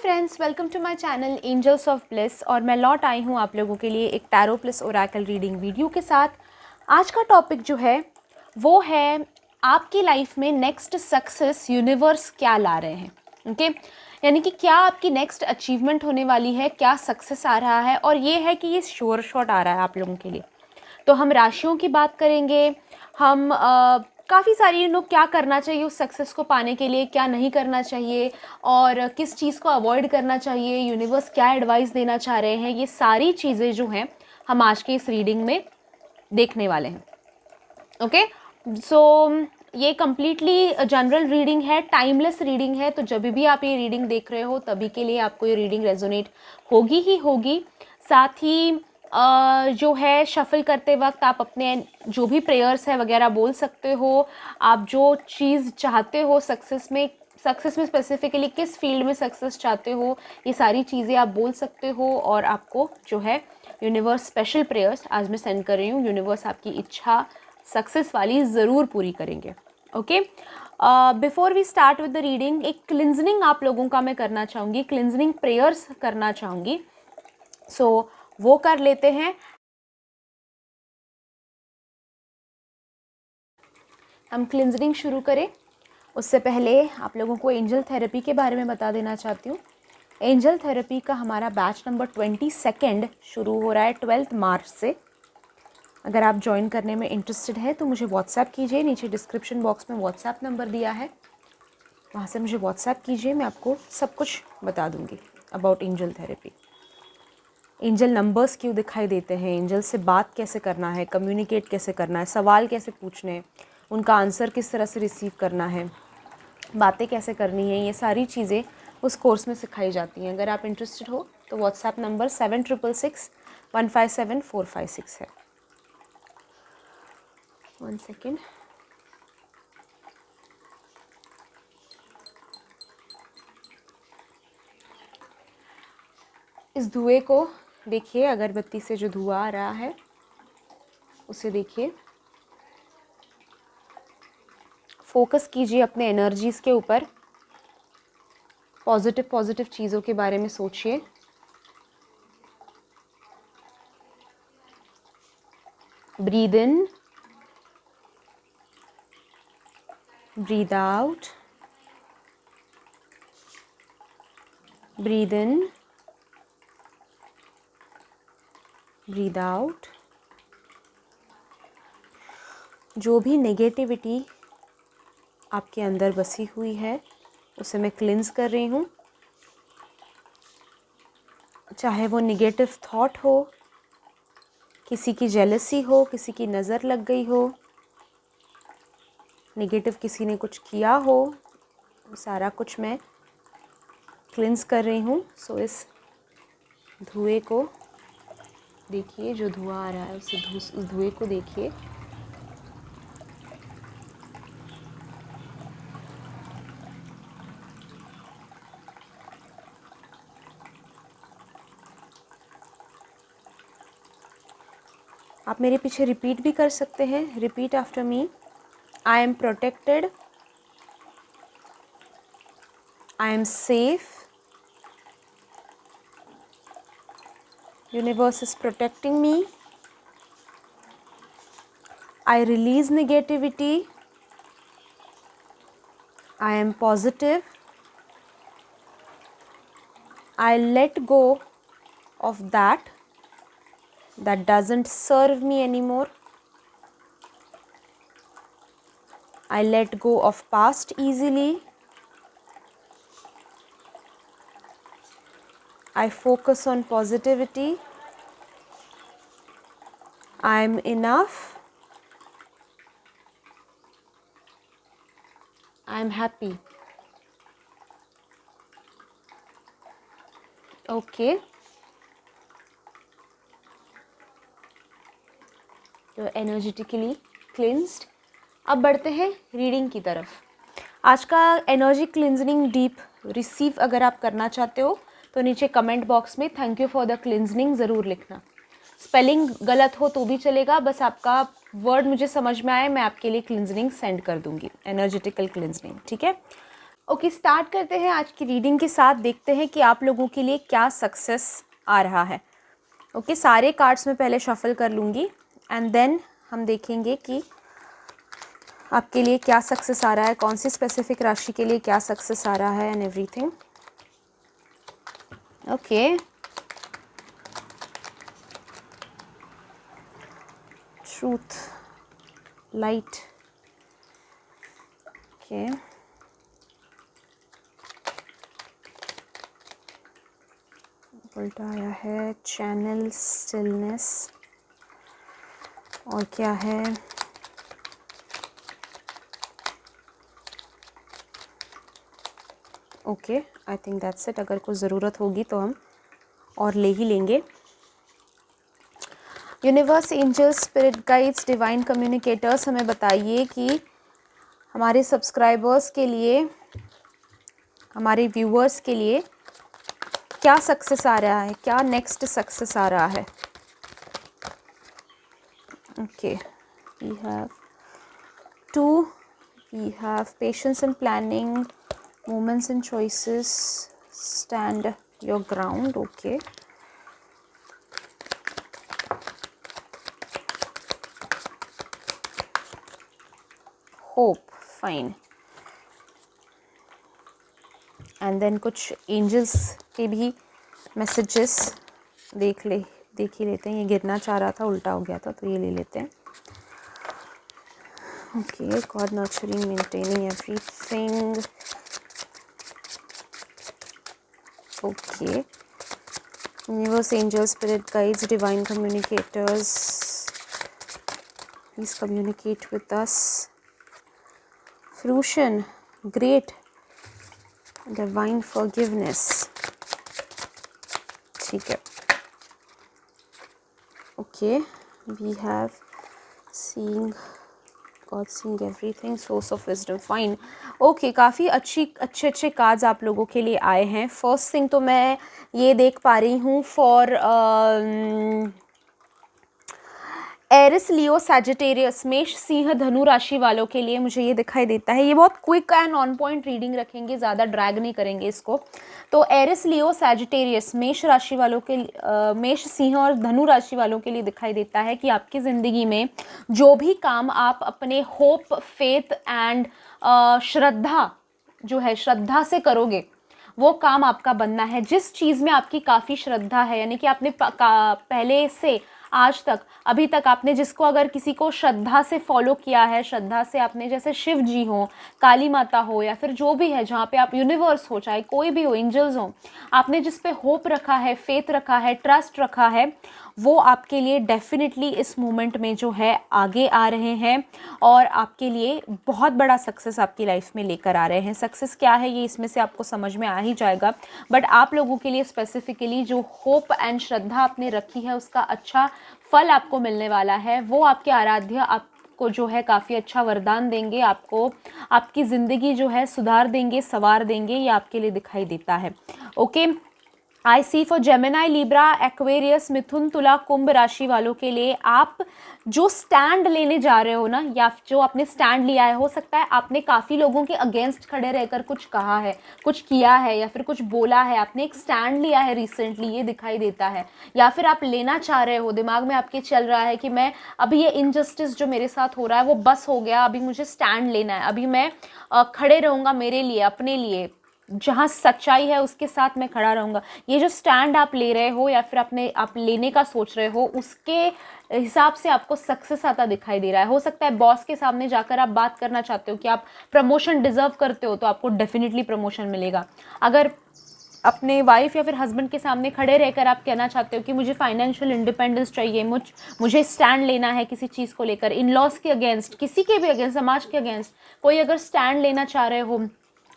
Friends, welcome to my channel Angels of Bliss. और मैं लौट आई हूँ आप लोगों के लिए एक tarot plus Oracle reading video के साथ। आज का टॉपिक जो है वो है आपकी लाइफ में नेक्स्ट सक्सेस यूनिवर्स क्या ला रहे हैं। ओके, यानी कि क्या आपकी नेक्स्ट अचीवमेंट होने वाली है, क्या सक्सेस आ रहा है। और ये है कि ये श्योर शॉट आ रहा है आप लोगों के लिए। तो हम राशियों की बात करेंगे, हम काफ़ी सारी क्या करना चाहिए उस सक्सेस को पाने के लिए, क्या नहीं करना चाहिए और किस चीज़ को अवॉइड करना चाहिए, यूनिवर्स क्या एडवाइस देना चाह रहे हैं, ये सारी चीज़ें जो हैं हम आज के इस रीडिंग में देखने वाले हैं। ओके, सो ये कम्प्लीटली जनरल रीडिंग है, टाइमलेस रीडिंग है। तो जब भी आप ये रीडिंग देख रहे हो तभी के लिए आपको ये रीडिंग रेजोनेट होगी ही होगी। साथ ही जो है शफल करते वक्त आप अपने जो भी प्रेयर्स है वगैरह बोल सकते हो। आप जो चीज़ चाहते हो सक्सेस में स्पेसिफिकली किस फील्ड में सक्सेस चाहते हो, ये सारी चीज़ें आप बोल सकते हो। और आपको जो है यूनिवर्स स्पेशल प्रेयर्स आज मैं सेंड कर रही हूँ। यूनिवर्स आपकी इच्छा सक्सेस वाली ज़रूर पूरी करेंगे। Okay, before we start with the reading, एक क्लिंजनिंग आप लोगों का मैं करना चाहूँगी, क्लिंजनिंग प्रेयर्स करना चाहूँगी। सो वो कर लेते हैं। हम क्लिंजनिंग शुरू करें उससे पहले आप लोगों को एंजल थेरेपी के बारे में बता देना चाहती हूँ। एंजल थेरेपी का हमारा बैच नंबर 22 शुरू हो रहा है 12 मार्च से। अगर आप ज्वाइन करने में इंटरेस्टेड है तो मुझे व्हाट्सएप कीजिए, नीचे डिस्क्रिप्शन बॉक्स में व्हाट्सएप नंबर दिया है, वहाँ से मुझे व्हाट्सएप कीजिए, मैं आपको सब कुछ बता दूँगी about angel therapy. Angel numbers क्यों दिखाई देते हैं, एंजल से बात कैसे करना है, कम्युनिकेट कैसे करना है, सवाल कैसे पूछने हैं, उनका आंसर किस तरह से रिसीव करना है, बातें कैसे करनी है, ये सारी चीज़ें उस कोर्स में सिखाई जाती हैं। अगर आप इंटरेस्टेड हो तो व्हाट्सएप नंबर 7666157456 है। 1 सेकेंड। इस धुएं को देखिए, अगरबत्ती से जो धुआं आ रहा है उसे देखिए, फोकस कीजिए अपने एनर्जीज़ के ऊपर, पॉजिटिव चीज़ों के बारे में सोचिए। Breathe in, breathe out, breathe in, breathe out. जो भी नेगेटिविटी आपके अंदर बसी हुई है उसे मैं क्लिंज कर रही हूँ। चाहे वो नेगेटिव थॉट हो, किसी की जेलसी हो, किसी की नज़र लग गई हो, नेगेटिव किसी ने कुछ किया हो, सारा कुछ मैं क्लिंज कर रही हूँ। सो इस धुएं को देखिए, जो धुआं आ रहा है उस धुएं को देखिए। आप मेरे पीछे रिपीट भी कर सकते हैं। Repeat after me. I am protected, I am safe, universe is protecting me, I release negativity, I am positive, I let go of that doesn't serve me anymore. I let go of past easily. I focus on positivity. I am enough. I am happy. Okay. तो energetically क्लिंज्ड। अब बढ़ते हैं reading की तरफ। आज का energy क्लिंजनिंग deep receive अगर आप करना चाहते हो तो नीचे कमेंट बॉक्स में थैंक यू फॉर द क्लिंजनिंग ज़रूर लिखना। स्पेलिंग गलत हो तो भी चलेगा, बस आपका वर्ड मुझे समझ में आए, मैं आपके लिए क्लिंजनिंग सेंड कर दूंगी, एनर्जेटिकल क्लिंजनिंग। ठीक है, ओके, स्टार्ट करते हैं आज की रीडिंग के साथ। देखते हैं कि आप लोगों के लिए क्या सक्सेस आ रहा है। ओके, सारे कार्ड्स मैं पहले शफल कर लूँगी एंड देन हम देखेंगे कि आपके लिए क्या सक्सेस आ रहा है, कौन सी स्पेसिफिक राशि के लिए क्या सक्सेस आ रहा है and everything. Okay, truth, light, okay, उल्टा आया है चैनल, स्टिलनेस, और क्या है okay, I think that's it. अगर कुछ ज़रूरत होगी तो हम और ले ही लेंगे। Universe, angels, spirit guides, divine communicators, हमें बताइए कि हमारे सब्सक्राइबर्स के लिए, हमारे व्यूअर्स के लिए क्या सक्सेस आ रहा है, क्या नेक्स्ट सक्सेस आ रहा है। Okay, we have 2, we have patience and planning, moments and choices, stand your ground, okay, hope, fine, and then कुछ angels के भी messages देख ही लेते हैं। ये गिरना चाह रहा था, उल्टा हो गया था, तो ये ले लेते हैं। Okay, God nurturing, maintaining everything, okay, universe, angels, spirit guides, divine communicators, please communicate with us. Fruition, great, divine forgiveness, ठीक है। okay, we have seeing God, seeing everything, source of wisdom, fine, okay, काफ़ी अच्छे cards आप लोगों के लिए आए हैं। फर्स्ट थिंग तो मैं ये देख पा रही हूँ फॉर एरिस, लियो, सैजिटेरियस, मेष, सिंह, धनु राशि वालों के लिए मुझे ये दिखाई देता है। ये बहुत quick and on point reading रखेंगे, ज़्यादा ड्रैग नहीं करेंगे इसको। तो एरिस, लियो, सैजिटेरियस, मेष राशि वालों के, मेष, सिंह और धनु राशि वालों के लिए दिखाई देता है कि आपकी ज़िंदगी में जो भी काम आप अपने होप, फेथ एंड श्रद्धा जो है, श्रद्धा से करोगे, वो काम आपका बनना है। जिस चीज़ में आपकी काफ़ी श्रद्धा है, यानी कि आपने पहले से आज तक, अभी तक आपने जिसको, अगर किसी को श्रद्धा से फॉलो किया है, श्रद्धा से आपने, जैसे शिव जी हो, काली माता हो, या फिर जो भी है जहाँ पे आप, यूनिवर्स हो, चाहे कोई भी हो, एंजल्स हो, आपने जिस पे होप रखा है, फेथ रखा है, ट्रस्ट रखा है, वो आपके लिए डेफिनेटली इस मोमेंट में जो है आगे आ रहे हैं और आपके लिए बहुत बड़ा सक्सेस आपकी लाइफ में लेकर आ रहे हैं। सक्सेस क्या है ये इसमें से आपको समझ में आ ही जाएगा, बट आप लोगों के लिए स्पेसिफिकली जो होप एंड श्रद्धा आपने रखी है उसका अच्छा फल आपको मिलने वाला है। वो आपके आराध्य आपको जो है काफ़ी अच्छा वरदान देंगे, आपको आपकी ज़िंदगी जो है सुधार देंगे, संवार देंगे, ये आपके लिए दिखाई देता है। Okay, I see for Gemini, Libra, Aquarius, मिथुन, तुला, कुंभ राशि वालों के लिए आप जो स्टैंड लेने जा रहे हो ना, या जो आपने स्टैंड लिया है, हो सकता है आपने काफ़ी लोगों के अगेंस्ट खड़े रहकर कुछ कहा है, कुछ किया है, या फिर कुछ बोला है, आपने एक स्टैंड लिया है रिसेंटली, ये दिखाई देता है। या फिर आप लेना चाह रहे हो, दिमाग में आपके चल रहा है कि मैं अभी ये इनजस्टिस जो मेरे साथ हो रहा है वो बस हो गया, अभी मुझे स्टैंड लेना है, अभी मैं खड़े रहूँगा मेरे लिए, अपने लिए, जहाँ सच्चाई है उसके साथ मैं खड़ा रहूँगा। ये जो स्टैंड आप ले रहे हो या फिर आप लेने का सोच रहे हो, उसके हिसाब से आपको सक्सेस आता दिखाई दे रहा है। हो सकता है बॉस के सामने जाकर आप बात करना चाहते हो कि आप प्रमोशन डिजर्व करते हो, तो आपको डेफिनेटली प्रमोशन मिलेगा। अगर अपने वाइफ या फिर हस्बैंड के सामने खड़े रहकर आप कहना चाहते हो कि मुझे फाइनेंशियल इंडिपेंडेंस चाहिए, मुझे स्टैंड लेना है किसी चीज़ को लेकर, इन लॉज के अगेंस्ट, किसी के भी अगेंस्ट, समाज के अगेंस्ट कोई अगर स्टैंड लेना चाह रहे हो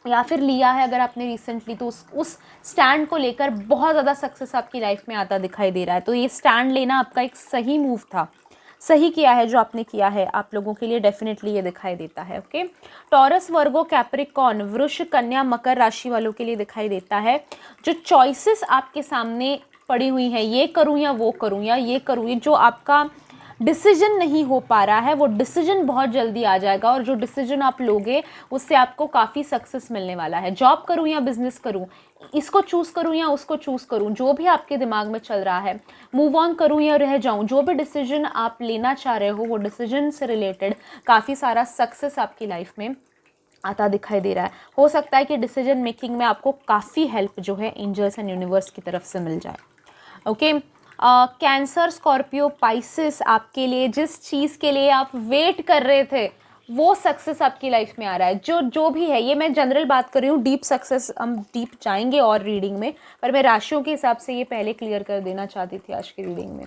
या फिर लिया है अगर आपने रिसेंटली, तो उस स्टैंड को लेकर बहुत ज़्यादा सक्सेस आपकी लाइफ में आता दिखाई दे रहा है। तो ये स्टैंड लेना आपका एक सही मूव था, सही किया है जो आपने किया है, आप लोगों के लिए डेफिनेटली ये दिखाई देता है। ओके, टॉरस, वर्गो, कैप्रिकॉर्न, वृष, कन्या, मकर राशि वालों के लिए दिखाई देता है जो चॉइसेस आपके सामने पड़ी हुई हैं, ये करूँ या वो करूँ या ये करूँ, ये जो आपका डिसीजन नहीं हो पा रहा है, वो डिसीजन बहुत जल्दी आ जाएगा और जो डिसीजन आप लोगे उससे आपको काफ़ी सक्सेस मिलने वाला है। जॉब करूँ या बिजनेस करूँ, इसको चूज़ करूँ या उसको चूज़ करूँ, जो भी आपके दिमाग में चल रहा है, मूव ऑन करूँ या रह जाऊँ, जो भी डिसीजन आप लेना चाह रहे हो वो डिसीजन से रिलेटेड काफ़ी सारा सक्सेस आपकी लाइफ में आता दिखाई दे रहा है। हो सकता है कि डिसीजन मेकिंग में आपको काफ़ी हेल्प जो है एंजल्स एंड यूनिवर्स की तरफ से मिल जाए। ओके, कैंसर, स्कॉर्पियो, पाइसिस, आपके लिए जिस चीज़ के लिए आप वेट कर रहे थे वो सक्सेस आपकी लाइफ में आ रहा है। जो भी है, ये मैं जनरल बात कर रही हूँ, डीप सक्सेस हम डीप जाएंगे और रीडिंग में, पर मैं राशियों के हिसाब से ये पहले क्लियर कर देना चाहती थी आज की रीडिंग में।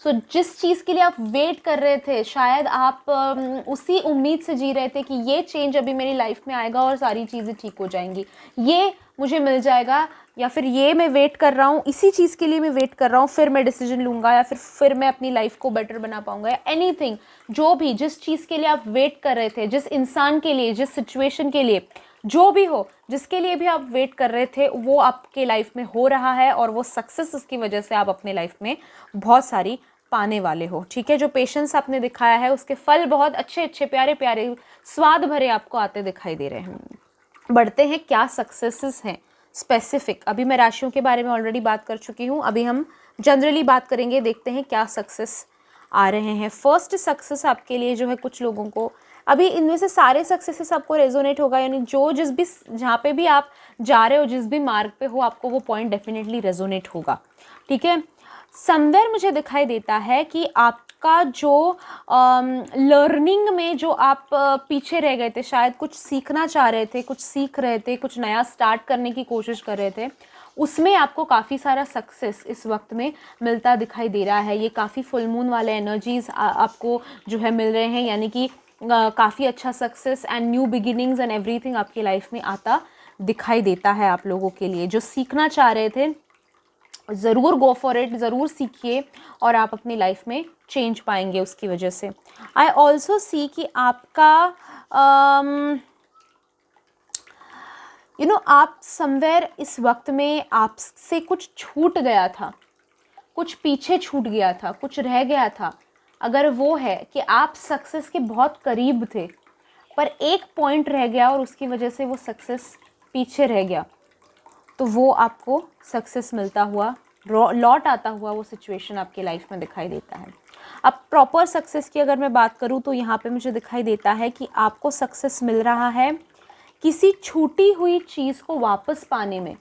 सो जिस चीज़ के लिए आप वेट कर रहे थे, शायद आप उसी उम्मीद से जी रहे थे कि ये चेंज अभी मेरी लाइफ में आएगा और सारी चीज़ें ठीक हो जाएंगी, ये मुझे मिल जाएगा, या फिर ये मैं वेट कर रहा हूँ, इसी चीज़ के लिए मैं वेट कर रहा हूँ, फिर मैं डिसीजन लूँगा या फिर मैं अपनी लाइफ को बेटर बना पाऊँगा, या एनीथिंग, जो भी जिस चीज़ के लिए आप वेट कर रहे थे, जिस इंसान के लिए, जिस सिचुएशन के लिए, जो भी हो, जिसके लिए भी आप वेट कर रहे थे वो आपके लाइफ में हो रहा है और वो सक्सेस उसकी वजह से आप अपने लाइफ में बहुत सारी पाने वाले हो। ठीक है, जो पेशेंस आपने दिखाया है उसके फल बहुत अच्छे अच्छे प्यारे प्यारे स्वाद भरे आपको आते दिखाई दे रहे हैं। बढ़ते हैं क्या सक्सेसेस हैं स्पेसिफिक। अभी मैं राशियों के बारे में ऑलरेडी बात कर चुकी हूँ, अभी हम जनरली बात करेंगे, देखते हैं क्या सक्सेस आ रहे हैं। फर्स्ट सक्सेस आपके लिए जो है, कुछ लोगों को अभी इनमें से सारे सक्सेसेस आपको रेजोनेट होगा, यानी जो जिस भी जहाँ पे भी आप जा रहे हो, जिस भी मार्ग पे हो, आपको वो पॉइंट डेफिनेटली रेजोनेट होगा। ठीक है, समवेयर मुझे दिखाई देता है कि आपका जो लर्निंग में जो आप पीछे रह गए थे, शायद कुछ सीखना चाह रहे थे, कुछ सीख रहे थे, कुछ नया स्टार्ट करने की कोशिश कर रहे थे, उसमें आपको काफ़ी सारा सक्सेस इस वक्त में मिलता दिखाई दे रहा है। ये काफ़ी फुल मून वाले एनर्जीज आपको जो है मिल रहे हैं, यानी कि काफ़ी अच्छा success and new beginnings and everything आपकी लाइफ में आता दिखाई देता है। आप लोगों के लिए जो सीखना चाह रहे थे, ज़रूर गो फॉर इट, ज़रूर सीखिए और आप अपनी लाइफ में चेंज पाएंगे उसकी वजह से। आई ऑल्सो सी कि आपका आप समवेयर इस वक्त में आपसे कुछ छूट गया था, कुछ पीछे छूट गया था, कुछ रह गया था। अगर वो है कि आप सक्सेस के बहुत करीब थे पर एक पॉइंट रह गया और उसकी वजह से वो सक्सेस पीछे रह गया, तो वो आपको सक्सेस मिलता हुआ, लौट आता हुआ वो सिचुएशन आपकी लाइफ में दिखाई देता है। अब प्रॉपर सक्सेस की अगर मैं बात करूँ तो यहाँ पे मुझे दिखाई देता है कि आपको सक्सेस मिल रहा है किसी छूटी हुई चीज़ को वापस पाने में,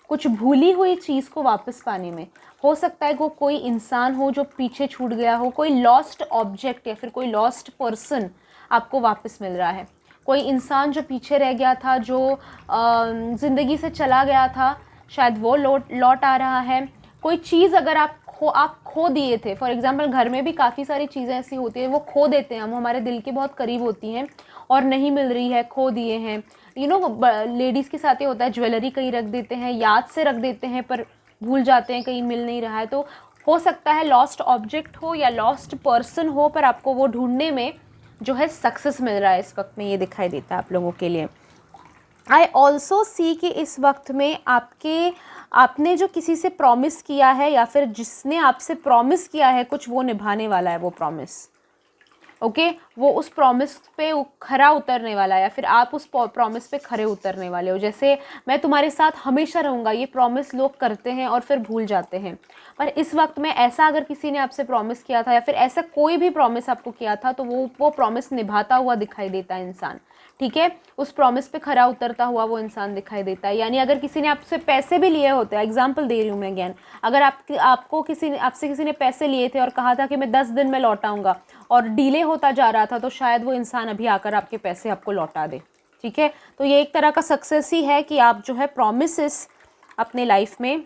कुछ भूली हुई चीज़ को वापस पाने में। हो सकता है वो कोई इंसान हो जो पीछे छूट गया हो, कोई लॉस्ट ऑब्जेक्ट या फिर कोई लॉस्ट पर्सन आपको वापस मिल रहा है, कोई इंसान जो पीछे रह गया था, जो ज़िंदगी से चला गया था, शायद वो लौट आ रहा है। कोई चीज़ अगर आप खो दिए थे, फॉर एग्जांपल घर में भी काफ़ी सारी चीज़ें ऐसी होती हैं, वो खो देते हैं, हम हमारे दिल के बहुत करीब होती हैं और नहीं मिल रही है, खो दिए हैं। लेडीज़ के साथ ये होता है, ज्वेलरी कहीं रख देते हैं, याद से रख देते हैं पर भूल जाते हैं, कहीं मिल नहीं रहा है। तो हो सकता है लॉस्ट ऑब्जेक्ट हो या लॉस्ट पर्सन हो, पर आपको वो ढूंढने में जो है सक्सेस मिल रहा है इस वक्त में, ये दिखाई देता है आप लोगों के लिए। आई ऑल्सो सी कि इस वक्त में आपने जो किसी से प्रॉमिस किया है या फिर जिसने आपसे प्रॉमिस किया है कुछ, वो निभाने वाला है वो प्रॉमिस। ओके, वो उस प्रॉमिस पे खरा उतरने वाला है या फिर आप उस प्रॉमिस पे खरे उतरने वाले हो। जैसे मैं तुम्हारे साथ हमेशा रहूँगा, ये प्रॉमिस लोग करते हैं और फिर भूल जाते हैं, पर इस वक्त में ऐसा अगर किसी ने आपसे प्रॉमिस किया था या फिर ऐसा कोई भी प्रॉमिस आपको किया था, तो वो प्रॉमिस निभाता हुआ दिखाई देता है इंसान। ठीक है, उस प्रॉमिस पे खरा उतरता हुआ वो इंसान दिखाई देता है। यानी अगर किसी ने आपसे पैसे भी लिए होते हैं, एग्जांपल दे रही हूँ मैं अगेन, अगर आपसे किसी ने पैसे लिए थे और कहा था कि मैं 10 दिन में लौटाऊंगा और डिले होता जा रहा था, तो शायद वो इंसान अभी आकर आपके पैसे आपको लौटा दे। ठीक है, तो ये एक तरह का सक्सेस ही है कि आप जो है प्रॉमिसेस अपने लाइफ में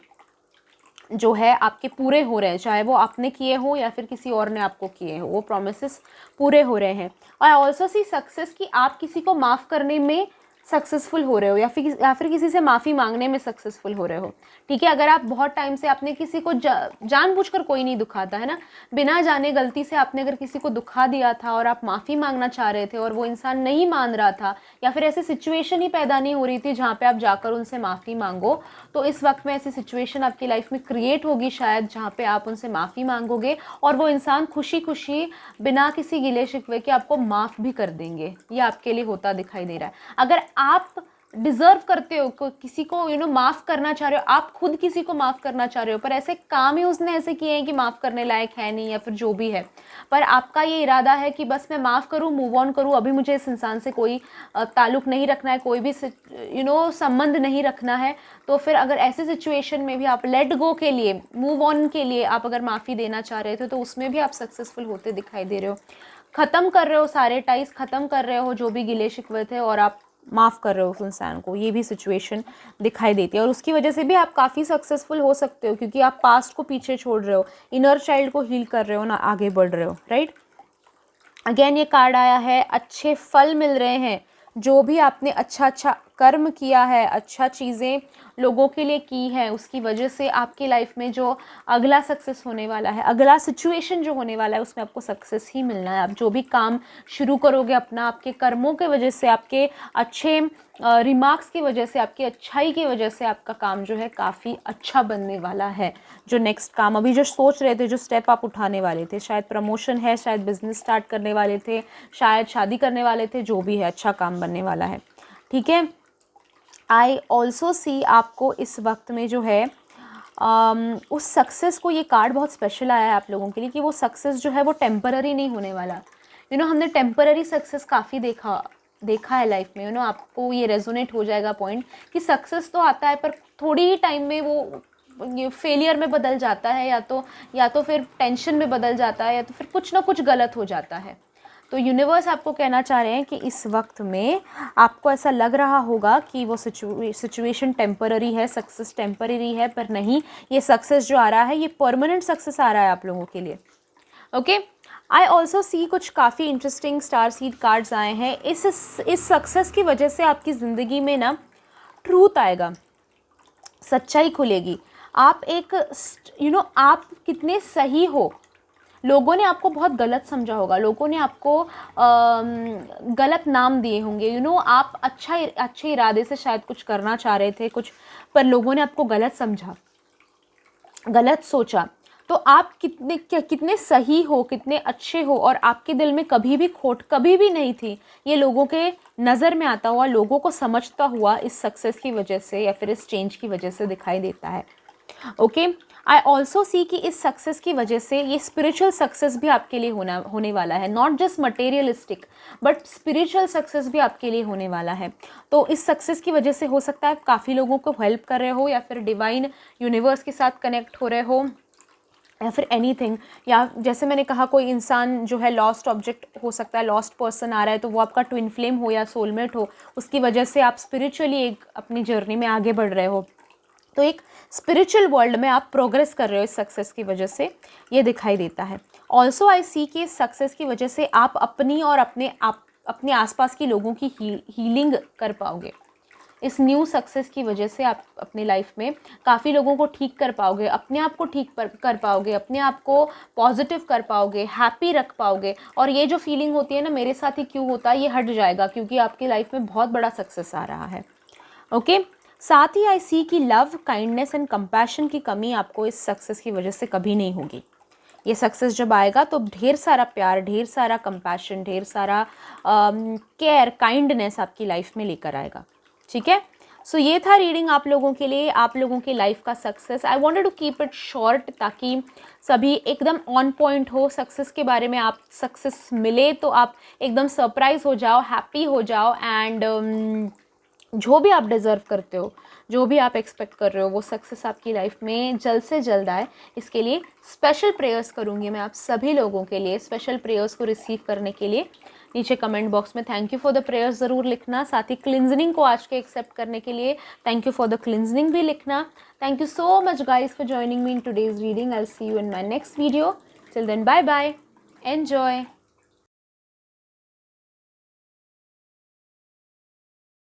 जो है आपके पूरे हो रहे हैं, चाहे वो आपने किए हो या फिर किसी और ने आपको किए हो, वो प्रॉमिसेस पूरे हो रहे हैं। और ऑल्सो सी सक्सेस कि आप किसी को माफ़ करने में सक्सेसफुल हो रहे हो, या फिर किसी से माफ़ी मांगने में सक्सेसफुल हो रहे हो। ठीक है, अगर आप बहुत टाइम से आपने किसी को जानबूझकर, कोई नहीं दुखाता है ना, बिना जाने गलती से आपने अगर किसी को दुखा दिया था और आप माफ़ी मांगना चाह रहे थे और वो इंसान नहीं मान रहा था, या फिर ऐसी सिचुएशन ही पैदा नहीं हो रही थी जहाँ पे आप जाकर उनसे माफ़ी मांगो, तो इस वक्त में ऐसी सिचुएशन आपकी लाइफ में क्रिएट होगी शायद, जहाँ पे आप उनसे माफ़ी मांगोगे और वो इंसान खुशी खुशी बिना किसी गिले शिकवे के आपको माफ़ भी कर देंगे। ये आपके लिए होता दिखाई दे रहा है। अगर आप डिज़र्व करते हो किसी को माफ़ करना चाह रहे हो, आप खुद किसी को माफ़ करना चाह रहे हो, पर ऐसे काम ही उसने ऐसे किए हैं कि माफ़ करने लायक है नहीं, या फिर जो भी है, पर आपका ये इरादा है कि बस मैं माफ़ करूँ, मूव ऑन करूँ, अभी मुझे इस इंसान से कोई ताल्लुक़ नहीं रखना है, कोई भी संबंध नहीं रखना है, तो फिर अगर ऐसी सिचुएशन में भी आप लेट गो के लिए, मूव ऑन के लिए आप अगर माफ़ी देना चाह रहे थे, तो उसमें भी आप सक्सेसफुल होते दिखाई दे रहे हो। ख़त्म कर रहे हो सारे टाइज, ख़त्म कर रहे हो जो भी गिले शिकवे थे, और आप माफ़ कर रहे हो उस इंसान को। ये भी सिचुएशन दिखाई देती है और उसकी वजह से भी आप काफ़ी सक्सेसफुल हो सकते हो, क्योंकि आप पास्ट को पीछे छोड़ रहे हो, इनर चाइल्ड को हील कर रहे हो ना, आगे बढ़ रहे हो, राइट। अगेन ये कार्ड आया है, अच्छे फल मिल रहे हैं, जो भी आपने अच्छा कर्म किया है, अच्छा चीज़ें लोगों के लिए की है, उसकी वजह से आपकी लाइफ में जो अगला सक्सेस होने वाला है, अगला सिचुएशन जो होने वाला है, उसमें आपको सक्सेस ही मिलना है। आप जो भी काम शुरू करोगे अपना, आपके कर्मों के वजह से, आपके अच्छे रिमार्क्स की वजह से, आपकी अच्छाई की वजह से आपका काम जो है काफ़ी अच्छा बनने वाला है। जो नेक्स्ट काम अभी जो सोच रहे थे, जो स्टेप आप उठाने वाले थे, शायद प्रमोशन है, शायद बिजनेस स्टार्ट करने वाले थे, शायद शादी करने वाले थे, जो भी है अच्छा काम बनने वाला है। ठीक है, आई ऑल्सो सी आपको इस वक्त में जो है उस सक्सेस को, ये कार्ड बहुत स्पेशल आया है आप लोगों के लिए, कि वो सक्सेस जो है वो टेम्पररी नहीं होने वाला। हमने टेम्पररी सक्सेस काफ़ी देखा है लाइफ में। आपको ये रेजोनेट हो जाएगा पॉइंट, कि सक्सेस तो आता है पर थोड़ी ही टाइम में वो फेलियर में बदल जाता है, या तो फिर टेंशन में बदल जाता है, या तो फिर कुछ ना कुछ गलत हो जाता है। तो यूनिवर्स आपको कहना चाह रहे हैं कि इस वक्त में आपको ऐसा लग रहा होगा कि वो सिचुएशन टेम्पररी है, सक्सेस टेम्पररी है, पर नहीं, ये सक्सेस जो आ रहा है ये परमानेंट सक्सेस आ रहा है आप लोगों के लिए। ओके, आई ऑल्सो सी कुछ काफ़ी इंटरेस्टिंग स्टार सीड कार्ड्स आए हैं। इस सक्सेस की वजह से आपकी ज़िंदगी में ना ट्रूथ आएगा, सच्चाई खुलेगी। आप एक आप कितने सही हो, लोगों ने आपको बहुत गलत समझा होगा, लोगों ने आपको गलत नाम दिए होंगे। आप अच्छे इरादे से शायद कुछ करना चाह रहे थे कुछ, पर लोगों ने आपको गलत समझा, गलत सोचा। तो आप कितने सही हो, कितने अच्छे हो, और आपके दिल में कभी भी खोट कभी भी नहीं थी। ये लोगों के नज़र में आता हुआ, लोगों को समझता हुआ इस सक्सेस की वजह से या फिर इस चेंज की वजह से दिखाई देता है। ओके, आई ऑल्सो सी कि इस सक्सेस की वजह से ये स्पिरिचुअल सक्सेस भी आपके लिए होने वाला है, not just materialistic but spiritual success भी आपके लिए होने वाला है। तो इस सक्सेस की वजह से हो सकता है काफ़ी लोगों को हेल्प कर रहे हो, या फिर डिवाइन यूनिवर्स के साथ कनेक्ट हो रहे हो, या फिर एनीथिंग, या जैसे मैंने कहा कोई इंसान जो है लॉस्ट ऑब्जेक्ट हो सकता है, लॉस्ट पर्सन आ रहा है, तो वो आपका ट्विन फ्लेम हो या सोलमेट हो, उसकी वजह से आप स्पिरिचुअली एक अपनी जर्नी में आगे बढ़ रहे हो। तो एक स्पिरिचुअल वर्ल्ड में आप प्रोग्रेस कर रहे हो इस सक्सेस की वजह से, ये दिखाई देता है। ऑल्सो आई सी कि इस सक्सेस की वजह से आप अपनी और अपने आसपास के लोगों की हीलिंग कर पाओगे। इस न्यू सक्सेस की वजह से आप अपनी लाइफ में काफ़ी लोगों को ठीक कर पाओगे, अपने आप को ठीक कर पाओगे, अपने आप को पॉजिटिव कर पाओगे, हैप्पी रख पाओगे, और ये जो फीलिंग होती है ना मेरे साथ ही क्यों होता है, ये हट जाएगा, क्योंकि आपकी लाइफ में बहुत बड़ा सक्सेस आ रहा है। ओके, साथ ही आई सी की लव, काइंडनेस एंड कंपैशन की कमी आपको इस सक्सेस की वजह से कभी नहीं होगी। ये सक्सेस जब आएगा तो ढेर सारा प्यार, ढेर सारा कंपैशन, ढेर सारा केयर, काइंडनेस आपकी लाइफ में लेकर आएगा। ठीक है, सो ये था रीडिंग आप लोगों के लिए, आप लोगों की लाइफ का success. I wanted to keep it short ताकि सभी एकदम ऑन पॉइंट हो। सक्सेस के बारे में आप सक्सेस मिले तो आप एकदम सरप्राइज हो जाओ, हैप्पी हो जाओ, एंड जो भी आप डिज़र्व करते हो, जो भी आप एक्सपेक्ट कर रहे हो, वो सक्सेस आपकी लाइफ में जल्द से जल्द आए। इसके लिए स्पेशल प्रेयर्स करूँगी मैं आप सभी लोगों के लिए। स्पेशल प्रेयर्स को रिसीव करने के लिए नीचे कमेंट बॉक्स में thank you for the prayers ज़रूर लिखना। साथ ही क्लिंजनिंग को आज के एक्सेप्ट करने के लिए thank you for the cleansing भी लिखना। Thank you so much guys for joining me in today's reading. I will see you in my next video. Till then, bye bye, enjoy.